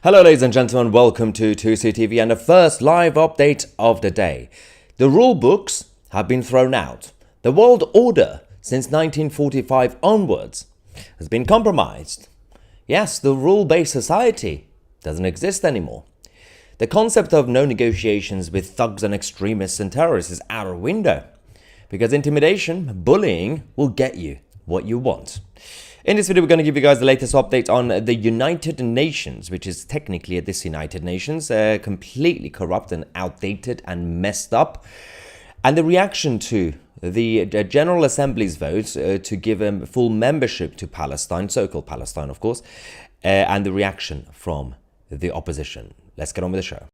Hello ladies and gentlemen, welcome to 2CTV and the first live update of the day. The rule books have been thrown out. The world order since 1945 onwards has been compromised. Yes, the rule-based society doesn't exist anymore. The concept of no negotiations with thugs and extremists and terrorists is out of the window. Because intimidation, bullying will get you what you want. In this video, we're going to give you guys the latest update on the United Nations, which is technically this United Nations, completely corrupt and outdated and messed up. And the reaction to the General Assembly's vote to give full membership to Palestine, so-called Palestine, of course, and the reaction from the opposition. Let's get on with the show.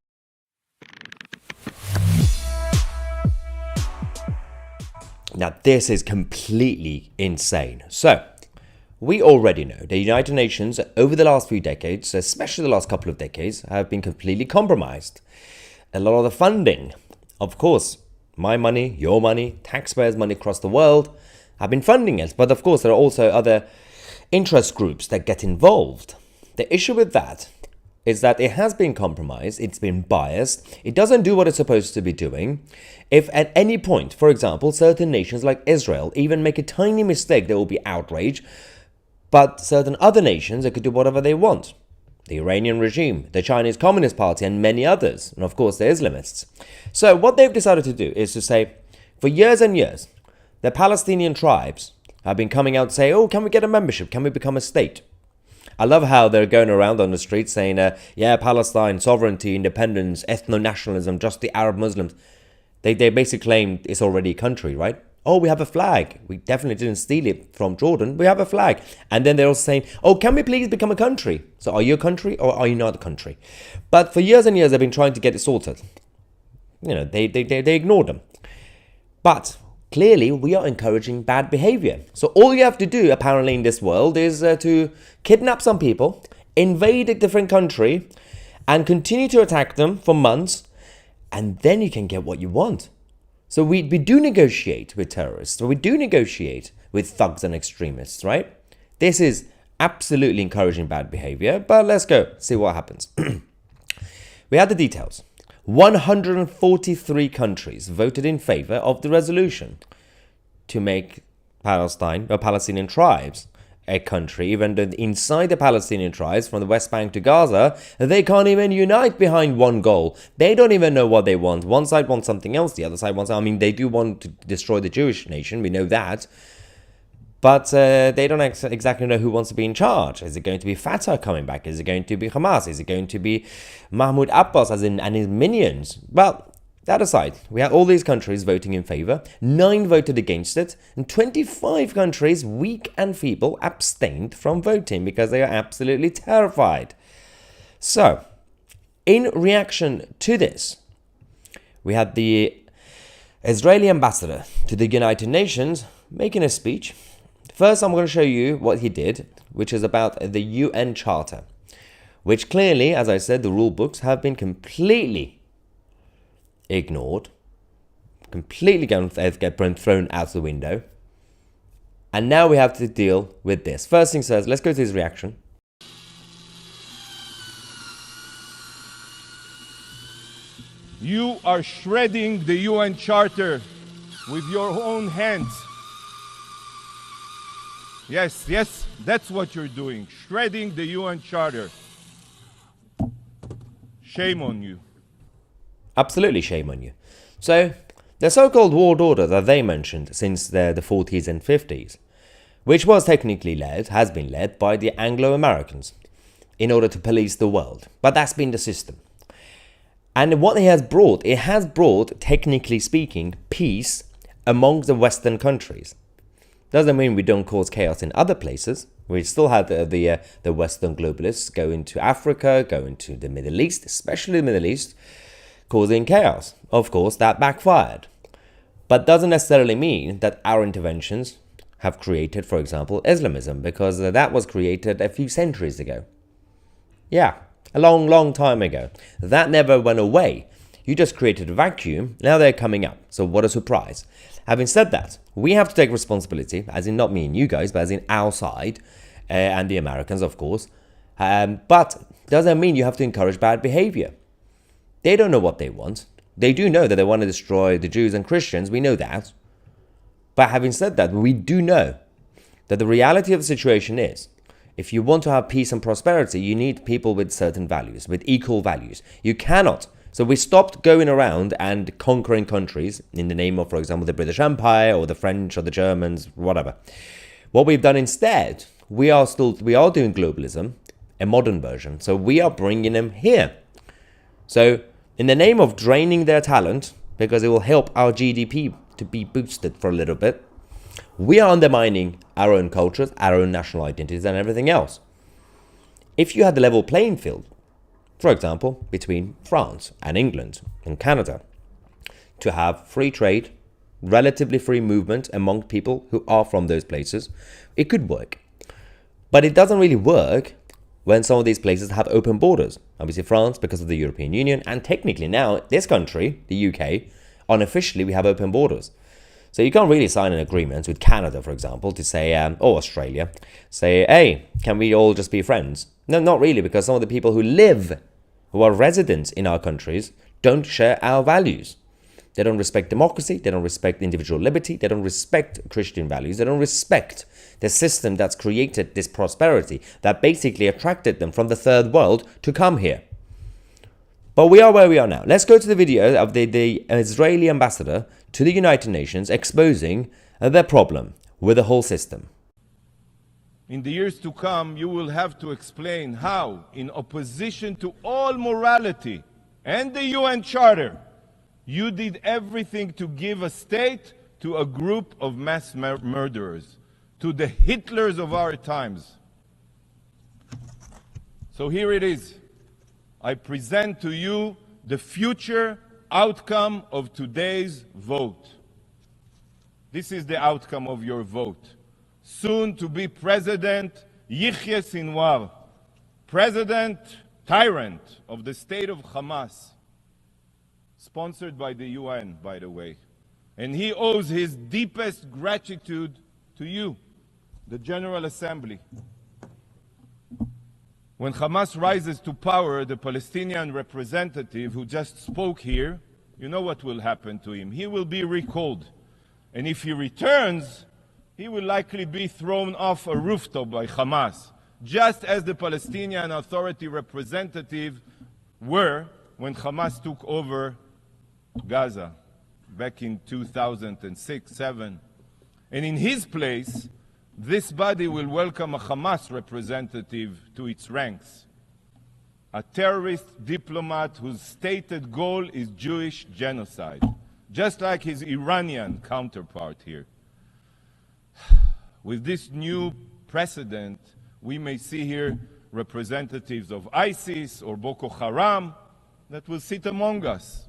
Now, this is completely insane. So, we already know the United Nations over the last few decades, especially the last couple of decades, have been completely compromised. A lot of the funding, of course, my money, your money, taxpayers' money across the world have been funding it. But of course, there are also other interest groups that get involved. The issue with that is that it has been compromised, it's been biased, it doesn't do what it's supposed to be doing. If at any point, for example, certain nations like Israel even make a tiny mistake, there will be outrage. But certain other nations, they could do whatever they want. The Iranian regime, the Chinese Communist Party, and many others. And of course, the Islamists. So what they've decided to do is to say, for years and years, the Palestinian tribes have been coming out and saying, oh, can we get a membership? Can we become a state? I love how they're going around on the streets saying, yeah, Palestine, sovereignty, independence, ethno-nationalism, just the Arab Muslims. They basically claim it's already a country, right? Oh, we have a flag. We definitely didn't steal it from Jordan. We have a flag. And then they're also saying, oh, can we please become a country? So are you a country or are you not a country? But for years and years, they've been trying to get it sorted. You know, they ignored them. But clearly, we are encouraging bad behavior. So all you have to do, apparently, in this world is to kidnap some people, invade a different country, and continue to attack them for months, and then you can get what you want. So we do negotiate with terrorists, or we do negotiate with thugs and extremists, right? This is absolutely encouraging bad behavior, but let's go see what happens. We had the details. 143 countries voted in favor of the resolution to make Palestine, or Palestinian tribes, a country, even though inside the Palestinian tribes, from the West Bank to Gaza, they can't even unite behind one goal. They don't even know what they want. One side wants something else, the other side wants... I mean, they do want to destroy the Jewish nation, we know that. But they don't exactly know who wants to be in charge. Is it going to be Fatah coming back? Is it going to be Hamas? Is it going to be Mahmoud Abbas and his minions? Well, that aside, we had all these countries voting in favor, 9 voted against it, and 25 countries, weak and feeble, abstained from voting because they are absolutely terrified. So, in reaction to this, we had the Israeli ambassador to the United Nations making a speech. First, I'm going to show you what he did, which is about the UN Charter, which clearly, as I said, the rule books have been completely ignored, completely get thrown out the window, and now we have to deal with this. First things first, let's go to his reaction. You are shredding the UN Charter with your own hands. Yes, that's what you're doing, shredding the UN Charter. Shame on you. Absolutely shame on you. So, the so-called world order that they mentioned since the 40s and 50s, which was technically has been led by the Anglo-Americans in order to police the world. But that's been the system. And what it has brought, technically speaking, peace amongst the Western countries. Doesn't mean we don't cause chaos in other places. We still had the Western globalists go into Africa, go into the Middle East, especially the Middle East, causing chaos. Of course, that backfired. But doesn't necessarily mean that our interventions have created, for example, Islamism, because that was created a few centuries ago. Yeah, a long time ago. That never went away. You just created a vacuum, now they're coming up. So what a surprise. Having said that, we have to take responsibility, as in not me and you guys, but as in our side, and the Americans, of course, But doesn't mean you have to encourage bad behavior. They don't know what they want. They do know that they want to destroy the Jews and Christians. We know that. But having said that, we do know that the reality of the situation is, if you want to have peace and prosperity, you need people with certain values, with equal values. You cannot. So we stopped going around and conquering countries in the name of, for example, the British Empire or the French or the Germans, whatever. What we've done instead, we are doing globalism, a modern version. So we are bringing them here. So in the name of draining their talent, because it will help our GDP to be boosted for a little bit, we are undermining our own cultures, our own national identities, and everything else. If you had the level playing field, for example, between France and England and Canada, to have free trade, relatively free movement among people who are from those places, it could work. But it doesn't really work when some of these places have open borders. Obviously France, because of the European Union, and technically now, this country, the UK, unofficially we have open borders. So you can't really sign an agreement with Canada, for example, to say, or Australia, say, hey, can we all just be friends? No, not really, because some of the people who are residents in our countries, don't share our values. They don't respect democracy, they don't respect individual liberty, they don't respect Christian values, they don't respect the system that's created this prosperity, that basically attracted them from the third world to come here. But we are where we are now. Let's go to the video of the Israeli ambassador to the United Nations exposing their problem with the whole system. In the years to come, you will have to explain how, in opposition to all morality and the UN Charter, you did everything to give a state to a group of mass murderers, to the Hitlers of our times. So here it is. I present to you the future outcome of today's vote. This is the outcome of your vote. Soon to be President Yihya Sinwar, President Tyrant of the state of Hamas, sponsored by the UN, by the way. And he owes his deepest gratitude to you, the General Assembly. When Hamas rises to power, the Palestinian representative who just spoke here, you know what will happen to him. He will be recalled. And if he returns, he will likely be thrown off a rooftop by Hamas, just as the Palestinian Authority representative were when Hamas took over Gaza back in 2006-07. And in his place, this body will welcome a Hamas representative to its ranks, a terrorist diplomat whose stated goal is Jewish genocide, just like his Iranian counterpart here. With this new precedent, we may see here representatives of ISIS or Boko Haram that will sit among us.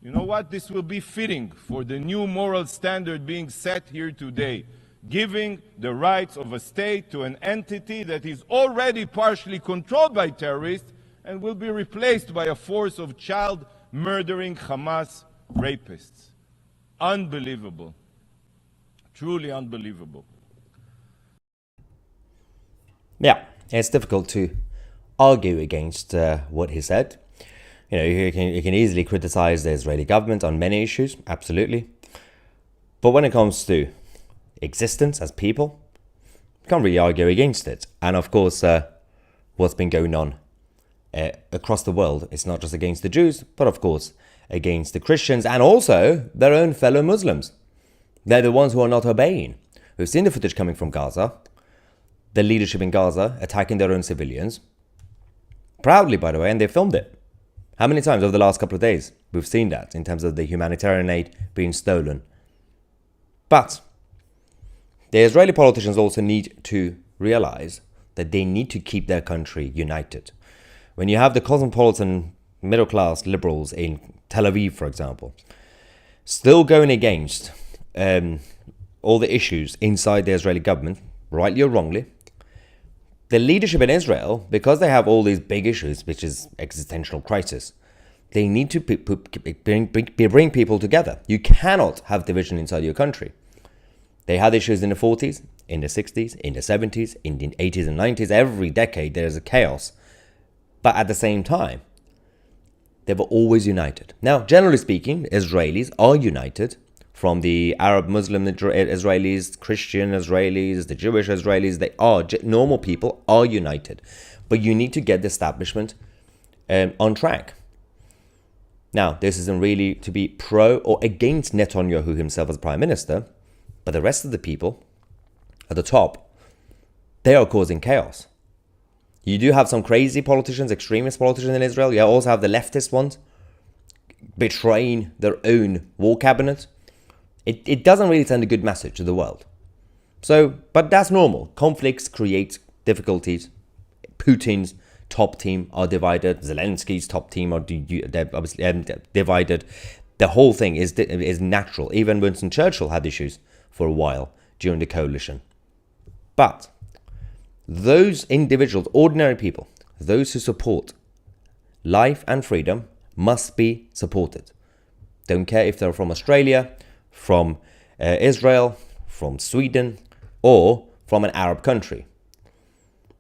You know what? This will be fitting for the new moral standard being set here today, giving the rights of a state to an entity that is already partially controlled by terrorists and will be replaced by a force of child-murdering Hamas rapists. Unbelievable. Truly unbelievable. Yeah, it's difficult to argue against what he said. You know, you can easily criticize the Israeli government on many issues, absolutely. But when it comes to existence as people, you can't really argue against it. And of course, what's been going on across the world, it's not just against the Jews, but of course against the Christians and also their own fellow Muslims. They're the ones who are not obeying. We've seen the footage coming from Gaza, the leadership in Gaza attacking their own civilians, proudly, by the way, and they filmed it. How many times over the last couple of days we've seen that in terms of the humanitarian aid being stolen? But the Israeli politicians also need to realize that they need to keep their country united. When you have the cosmopolitan middle-class liberals in Tel Aviv, for example, still going against all the issues inside the Israeli government, rightly or wrongly, the leadership in Israel, because they have all these big issues, which is existential crisis, they need to bring people together. You cannot have division inside your country. They had issues in the 40s, in the 60s, in the 70s, in the 80s and 90s. Every decade there's a chaos. But at the same time, they were always united. Now, generally speaking, Israelis are united, from the Arab Muslim Israelis, Christian Israelis, the Jewish Israelis. They are, normal people are united. But you need to get the establishment on track. Now, this isn't really to be pro or against Netanyahu himself as prime minister, but the rest of the people at the top, they are causing chaos. You do have some crazy politicians, extremist politicians in Israel. You also have the leftist ones betraying their own war cabinet. It doesn't really send a good message to the world. So, but that's normal. Conflicts create difficulties. Putin's top team are divided. Zelensky's top team are obviously divided. The whole thing is natural. Even Winston Churchill had issues for a while during the coalition. But those individuals, ordinary people, those who support life and freedom must be supported. Don't care if they're from Australia, from Israel, from Sweden, or from an Arab country.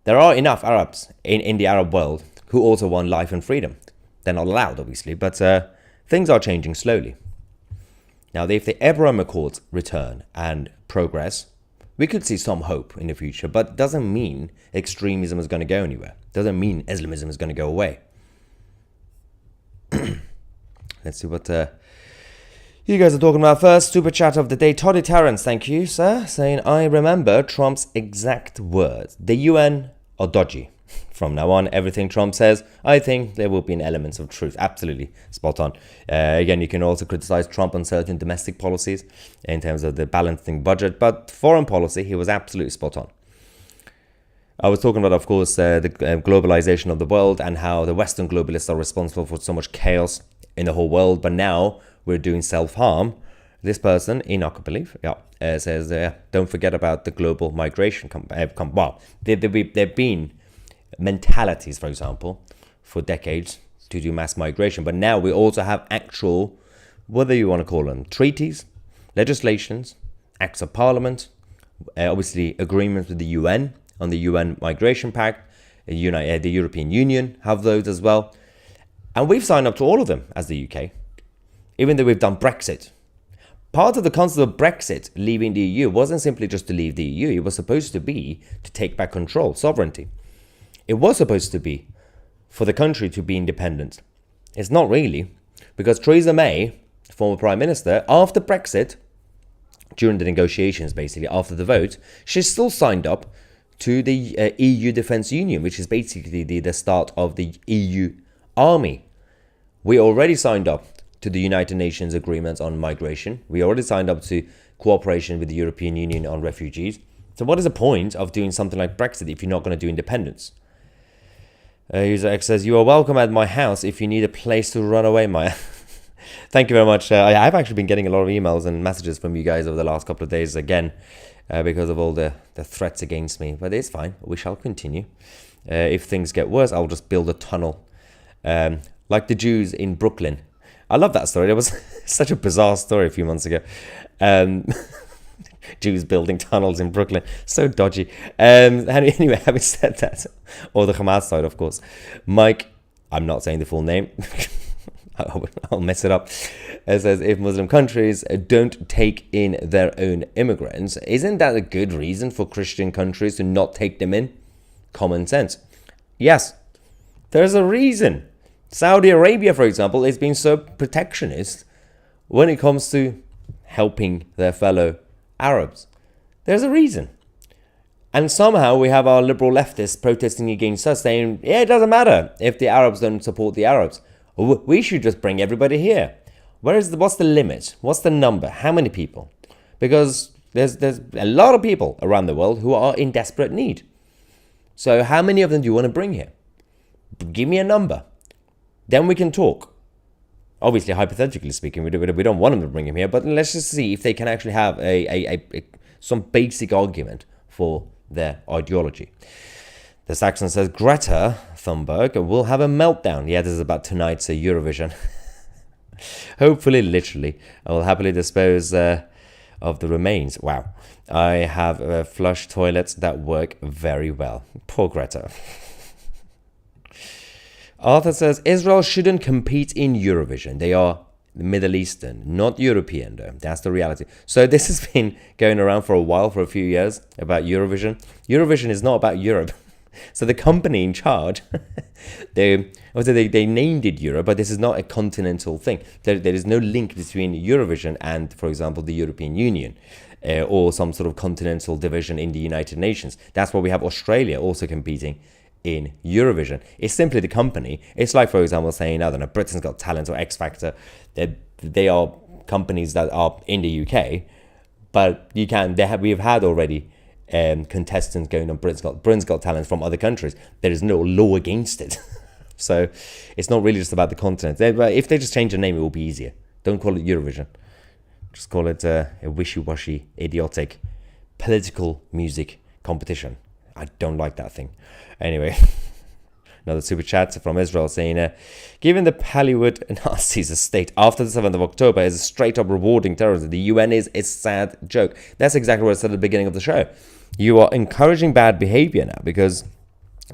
There are enough Arabs in the Arab world who also want life and freedom. They're not allowed, obviously, but things are changing slowly. Now, if the Abraham Accords return and progress, we could see some hope in the future, but it doesn't mean extremism is going to go anywhere. It doesn't mean Islamism is going to go away. Let's see what you guys are talking about first. Super chat of the day. Toddy Terrence, thank you, sir, saying, I remember Trump's exact words. The UN are dodgy. From now on, everything Trump says, I think there will be an element of truth. Absolutely spot on. Again, you can also criticize Trump on certain domestic policies in terms of the balancing budget, but foreign policy, he was absolutely spot on. I was talking about, of course, the globalization of the world and how the Western globalists are responsible for so much chaos in the whole world, but now we're doing self-harm. This person, Enoch, I believe, says, don't forget about the global migration. Well, there've been mentalities, for example, for decades to do mass migration, but now we also have actual, whether you want to call them treaties, legislations, acts of parliament, obviously agreements with the UN on the UN Migration Pact, the European Union have those as well, and we've signed up to all of them as the UK, even though we've done Brexit. Part of the concept of Brexit, leaving the EU, wasn't simply just to leave the EU. It was supposed to be to take back control, sovereignty. It was supposed to be for the country to be independent. It's not really, because Theresa May, former Prime Minister, after Brexit, during the negotiations, basically, after the vote, she still signed up to the EU Defence Union, which is basically the start of the EU army. We already signed up to the United Nations agreements on migration. We already signed up to cooperation with the European Union on refugees. So what is the point of doing something like Brexit if you're not going to do independence? User X says, you are welcome at my house if you need a place to run away, Maya. Thank you very much. I've actually been getting a lot of emails and messages from you guys over the last couple of days again because of all the threats against me. But it's fine. We shall continue. If things get worse, I'll just build a tunnel. Like the Jews in Brooklyn. I love that story. It was such a bizarre story a few months ago. Jews building tunnels in Brooklyn. So dodgy. Anyway, having said that, or the Hamas side, of course. Mike, I'm not saying the full name. I'll mess it up. It says, if Muslim countries don't take in their own immigrants, isn't that a good reason for Christian countries to not take them in? Common sense. Yes, there's a reason. Saudi Arabia, for example, is being so protectionist when it comes to helping their fellow Arabs. There's a reason. And somehow we have our liberal leftists protesting against us, saying, yeah, it doesn't matter if the Arabs don't support the Arabs. We should just bring everybody here. What's the limit? What's the number? How many people? Because there's a lot of people around the world who are in desperate need. So how many of them do you want to bring here? Give me a number. Then we can talk. Obviously, hypothetically speaking, we don't want them to bring him here, but let's just see if they can actually have some basic argument for their ideology. The Saxon says, Greta Thunberg will have a meltdown. Yeah, this is about tonight's Eurovision. Hopefully, literally. I will happily dispose of the remains. Wow. I have flush toilets that work very well. Poor Greta. Arthur says, Israel shouldn't compete in Eurovision. They are Middle Eastern, not European, though. That's the reality. So this has been going around for a while, for a few years, about Eurovision. Eurovision is not about Europe. So the company in charge, they named it Europe, but this is not a continental thing. There is no link between Eurovision and, for example, the European Union. Or some sort of continental division in the United Nations. That's why we have Australia also competing in Eurovision. It's simply the company. It's like, for example, saying, I don't know, Britain's Got Talent or X Factor. They are companies that are in the UK, but we've had already contestants going on Britain's Got Talent from other countries. There is no law against it. So it's not really just about the continent. If they just change the name, it will be easier. Don't call it Eurovision. Just call it a wishy-washy, idiotic, political music competition. I don't like that thing. Anyway, another super chat from Israel saying, given the Hollywood Nazis a state after the 7th of October is straight up rewarding terrorism, the UN is a sad joke. That's exactly what I said at the beginning of the show. You are encouraging bad behavior now because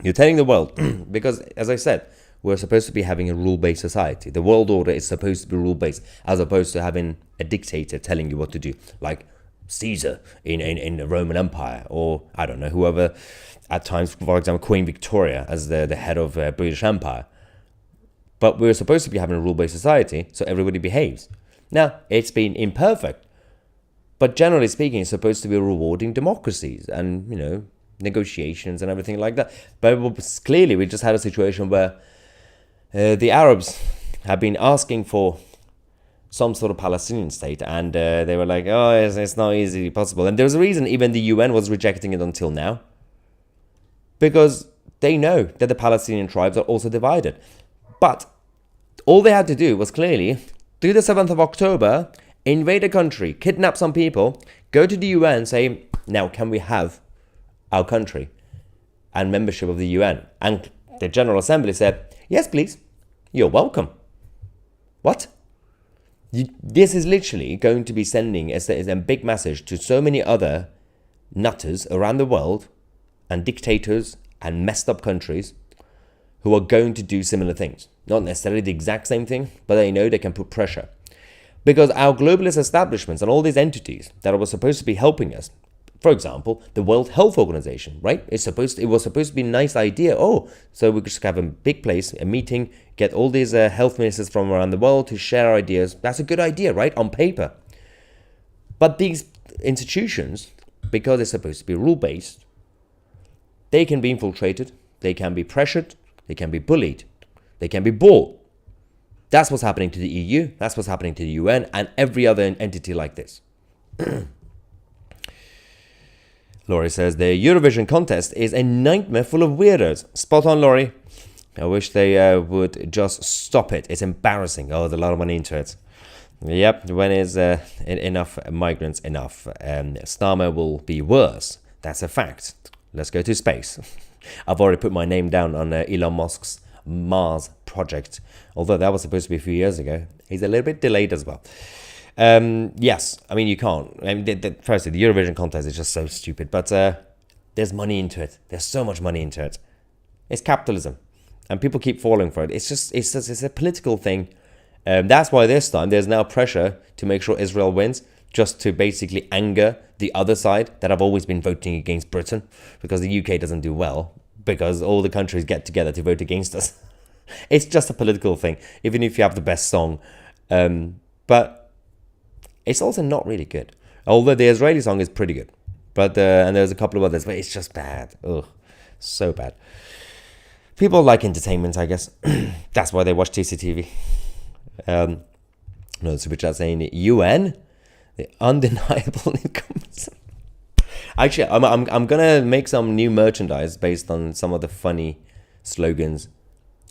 you're telling the world, because as I said, we're supposed to be having a rule-based society. The world order is supposed to be rule-based, as opposed to having a dictator telling you what to do, like Caesar in the Roman Empire, or I don't know, whoever, at times, for example, Queen Victoria as the head of British Empire. But we're supposed to be having a rule-based society, so everybody behaves. Now, it's been imperfect, but generally speaking, it's supposed to be rewarding democracies and, negotiations and everything like that. But clearly, we just had a situation where the Arabs have been asking for some sort of Palestinian state, and they were like, oh, it's not easily possible. And there's a reason even the UN was rejecting it until now, because they know that the Palestinian tribes are also divided. But all they had to do was clearly do the 7th of October, invade a country, kidnap some people, go to the UN, say, now can we have our country and membership of the UN? And the General Assembly said, yes, please. You're welcome. What? This is literally going to be sending a big message to so many other nutters around the world and dictators and messed up countries who are going to do similar things. Not necessarily the exact same thing, but they know they can put pressure. Because our globalist establishments and all these entities that were supposed to be helping us, for example, the World Health Organization, right? It was supposed to be a nice idea. Oh, so we could just have a big place, a meeting, get all these health ministers from around the world to share ideas. That's a good idea, right? On paper. But these institutions, because they're supposed to be rule-based, they can be infiltrated, they can be pressured, they can be bullied, they can be bought. That's what's happening to the EU, that's what's happening to the UN, and every other entity like this. Laurie says, the Eurovision contest is a nightmare full of weirdos. Spot on, Laurie. I wish they would just stop it. It's embarrassing. Oh, there's a lot of money into it. Yep, when is enough migrants enough? Starmer will be worse. That's a fact. Let's go to space. I've already put my name down on Elon Musk's Mars project, although that was supposed to be a few years ago. He's a little bit delayed as well. Yes, I mean, you can't. I mean, firstly, the Eurovision contest is just so stupid, but there's money into it. There's so much money into it. It's capitalism, and people keep falling for it. It's a political thing. That's why this time there's now pressure to make sure Israel wins, just to basically anger the other side that have always been voting against Britain, because the UK doesn't do well, because all the countries get together to vote against us. It's just a political thing, even if you have the best song. But it's also not really good. Although the Israeli song is pretty good. But and there's a couple of others, but it's just bad. Ugh, so bad. People like entertainment, I guess. That's why they watch TCTV. No, super chat saying UN, the undeniable incomes. Actually, I'm gonna make some new merchandise based on some of the funny slogans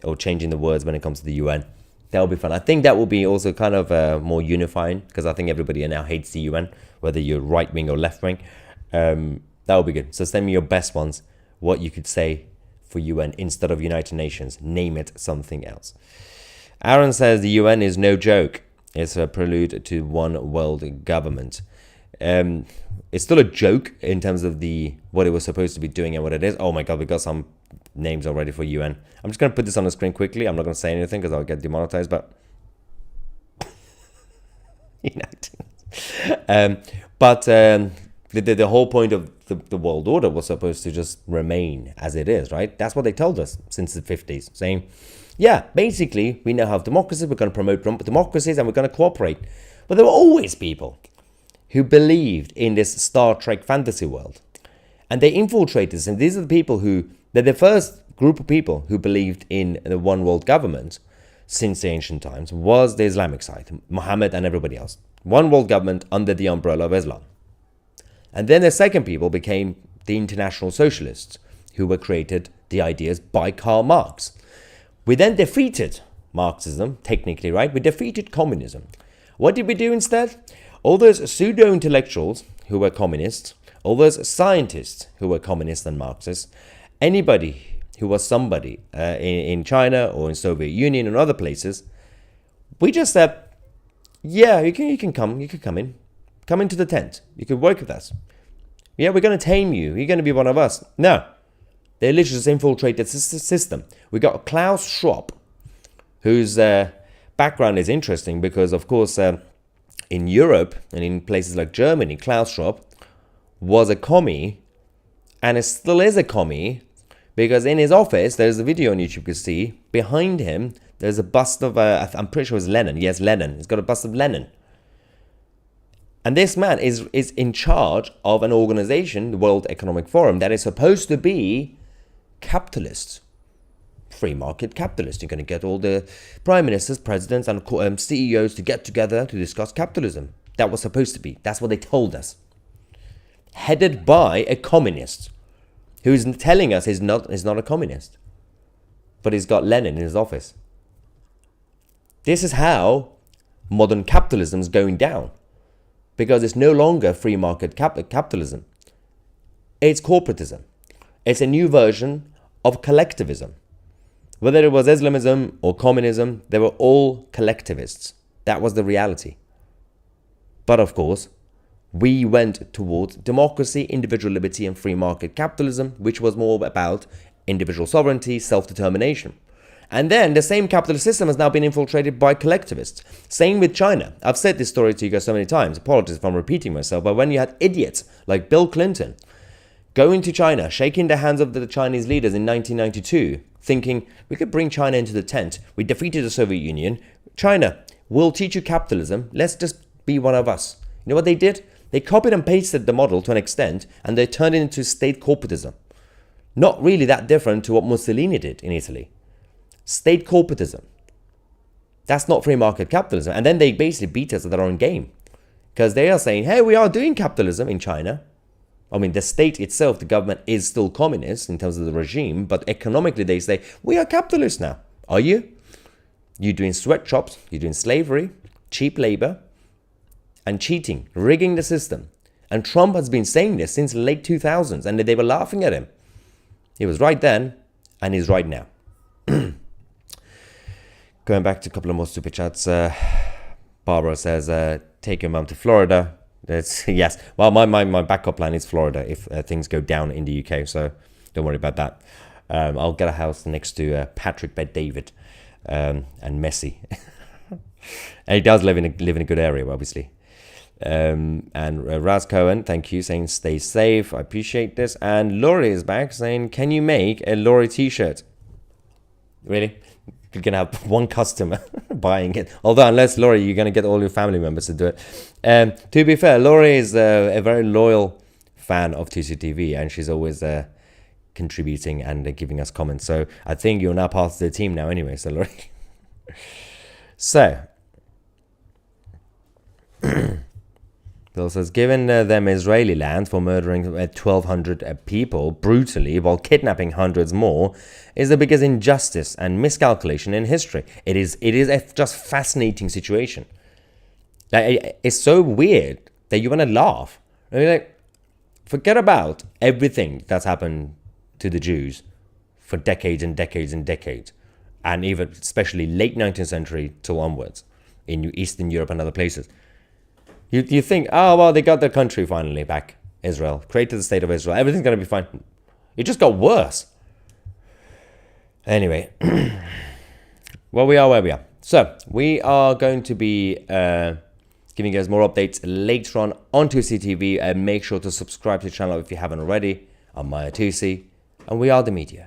or changing the words when it comes to the UN. That'll be fun. I think that will be also kind of more unifying, because I think everybody now hates the UN, whether you're right wing or left wing. That will be good. So send me your best ones, what you could say for UN instead of United Nations. Name it something else. Aaron says the UN is no joke. It's a prelude to one world government. It's still a joke in terms of what it was supposed to be doing and what it is. Oh my God, we got some names already for UN. I'm just going to put this on the screen quickly. I'm not going to say anything because I'll get demonetized, but the whole point of the world order was supposed to just remain as it is, right? That's what they told us since the 50s, saying, yeah, basically, we now have democracy, we're going to promote democracies, and we're going to cooperate. But there were always people who believed in this Star Trek fantasy world. And they infiltrated this, and these are the people they're the first group of people who believed in the one world government since the ancient times, was the Islamic side, Muhammad and everybody else. One world government under the umbrella of Islam. And then the second people became the international socialists, who were created the ideas by Karl Marx. We then defeated Marxism, technically, right? We defeated communism. What did we do instead? All those pseudo-intellectuals who were communists, all those scientists who were communists and Marxists, anybody who was somebody in China or in Soviet Union and other places, we just said, yeah, you can come in. Come into the tent. You can work with us. Yeah, we're going to tame you. You're going to be one of us. No. They literally just infiltrated the system. We got Klaus Schwab, whose background is interesting because, of course, in Europe and in places like Germany, Klaus Schwab was a commie, and it still is a commie, because in his office, there's a video on YouTube you can see, behind him, there's a bust of, I'm pretty sure it's Lenin. Yes, Lenin. He's got a bust of Lenin. And this man is in charge of an organization, the World Economic Forum, that is supposed to be capitalist, free market capitalist. You're going to get all the prime ministers, presidents, and CEOs to get together to discuss capitalism. That was supposed to be. That's what they told us. Headed by a communist, who's telling us he's not a communist, but he's got Lenin in his office. This is how modern capitalism is going down, because it's no longer free market capitalism. It's corporatism. It's a new version of collectivism. Whether it was Islamism or communism, they were all collectivists. That was the reality. But of course, we went towards democracy, individual liberty, and free market capitalism, which was more about individual sovereignty, self-determination. And then the same capitalist system has now been infiltrated by collectivists. Same with China. I've said this story to you guys so many times. Apologies if I'm repeating myself. But when you had idiots like Bill Clinton going to China, shaking the hands of the Chinese leaders in 1992, thinking we could bring China into the tent. We defeated the Soviet Union. China, we'll teach you capitalism. Let's just be one of us. You know what they did? They copied and pasted the model to an extent, and they turned it into state corporatism. Not really that different to what Mussolini did in Italy. State corporatism. That's not free market capitalism. And then they basically beat us at their own game, because they are saying, hey, we are doing capitalism in China. I mean, the state itself, the government, is still communist in terms of the regime, but economically they say, we are capitalists now. Are you? You're doing sweatshops, you're doing slavery, cheap labor, and cheating, rigging the system. And Trump has been saying this since the late 2000s, and they were laughing at him. He was right then, and he's right now. Going back to a couple of more super chats, Barbara says, take your mum to Florida. Yes, well, my backup plan is Florida if things go down in the UK, so don't worry about that. I'll get a house next to Patrick Bet-David and Messi. And he does live in a good area, obviously. And Raz Cohen, thank you, saying stay safe. I appreciate this. And Laurie is back saying, can you make a Laurie t-shirt? Really? You're going to have one customer buying it. Although, unless, Laurie, you're going to get all your family members to do it. To be fair, Laurie is a very loyal fan of TCTV, and she's always contributing and giving us comments. So I think you're now part of the team now anyway, so Laurie. So, Bill says, given them Israeli land for murdering 1,200 people brutally while kidnapping hundreds more is the biggest injustice and miscalculation in history. It is a just fascinating situation. Like, it's so weird that you want to laugh. I mean, like, forget about everything that's happened to the Jews for decades and decades and decades, and even especially late 19th century till onwards in Eastern Europe and other places. You think, oh, well, they got their country finally back. Israel. Created the state of Israel. Everything's going to be fine. It just got worse. Anyway. Well, we are where we are. So, we are going to be giving you guys more updates later on Tusi TV. Make sure to subscribe to the channel if you haven't already. I'm Maya Tusi, and we are the media.